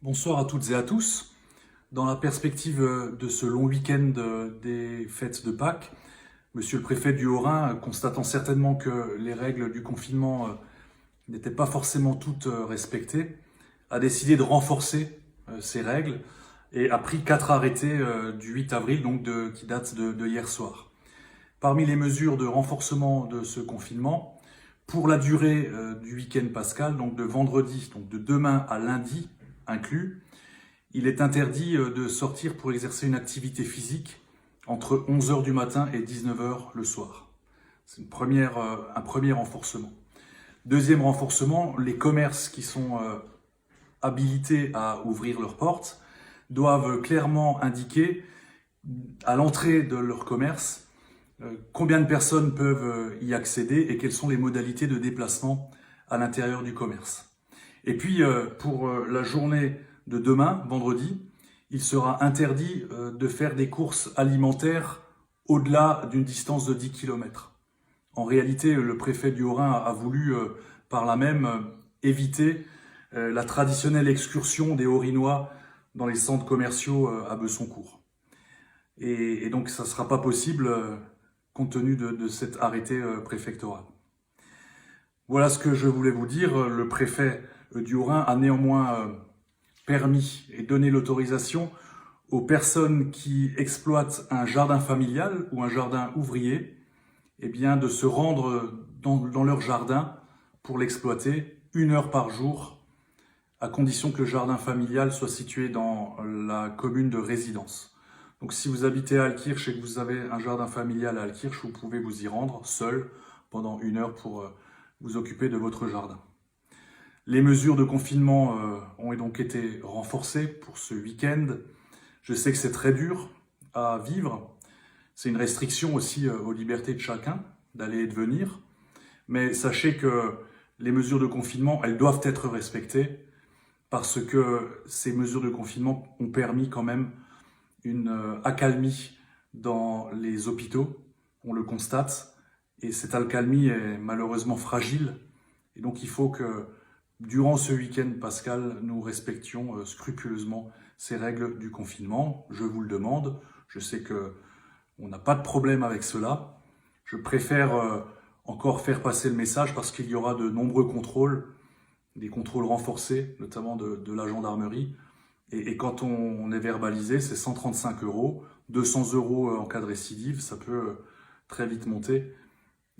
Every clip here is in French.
Bonsoir à toutes et à tous. Dans la perspective de ce long week-end des fêtes de Pâques, Monsieur le préfet du Haut-Rhin, constatant certainement que les règles du confinement n'étaient pas forcément toutes respectées, a décidé de renforcer ces règles et a pris 4 arrêtés du 8 avril, donc qui datent de hier soir. Parmi les mesures de renforcement de ce confinement, pour la durée du week-end pascal, donc de vendredi, donc de demain à lundi inclus, il est interdit de sortir pour exercer une activité physique entre 11 h du matin et 19 h le soir. C'est un premier renforcement. Deuxième renforcement, les commerces qui sont habilités à ouvrir leurs portes doivent clairement indiquer à l'entrée de leur commerce combien de personnes peuvent y accéder et quelles sont les modalités de déplacement à l'intérieur du commerce. Et puis, pour la journée de demain, vendredi, il sera interdit de faire des courses alimentaires au-delà d'une distance de 10 km. En réalité, le préfet du Haut-Rhin a voulu, par là même, éviter la traditionnelle excursion des Haut-Rhinois dans les centres commerciaux à Besoncourt. Et donc, ça ne sera pas possible compte tenu de cet arrêté préfectoral. Voilà ce que je voulais vous dire. Le préfet du Haut-Rhin a néanmoins permis et donné l'autorisation aux personnes qui exploitent un jardin familial ou un jardin ouvrier, eh bien, de se rendre dans leur jardin pour l'exploiter 1 heure par jour, à condition que le jardin familial soit situé dans la commune de résidence. Donc si vous habitez à Altkirch et que vous avez un jardin familial à Altkirch, vous pouvez vous y rendre seul pendant 1 heure pour vous occuper de votre jardin. Les mesures de confinement ont donc été renforcées pour ce week-end. Je sais que c'est très dur à vivre. C'est une restriction aussi aux libertés de chacun d'aller et de venir. Mais sachez que les mesures de confinement, elles doivent être respectées parce que ces mesures de confinement ont permis quand même une accalmie dans les hôpitaux. On le constate. Et cette accalmie est malheureusement fragile. Et donc il faut que durant ce week-end pascal, nous respections scrupuleusement ces règles du confinement. Je vous le demande. Je sais qu'on n'a pas de problème avec cela. Je préfère encore faire passer le message parce qu'il y aura de nombreux contrôles, des contrôles renforcés, notamment de la gendarmerie. Et quand on est verbalisé, c'est 135 €, 200 € en cas de récidive. Ça peut très vite monter.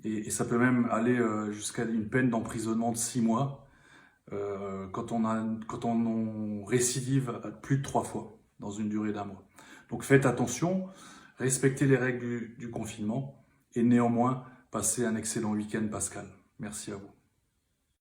Et ça peut même aller jusqu'à une peine d'emprisonnement de 6 mois quand on récidive plus de 3 fois dans une durée d'1 mois. Donc faites attention, respectez les règles du confinement et néanmoins passez un excellent week-end pascal. Merci à vous.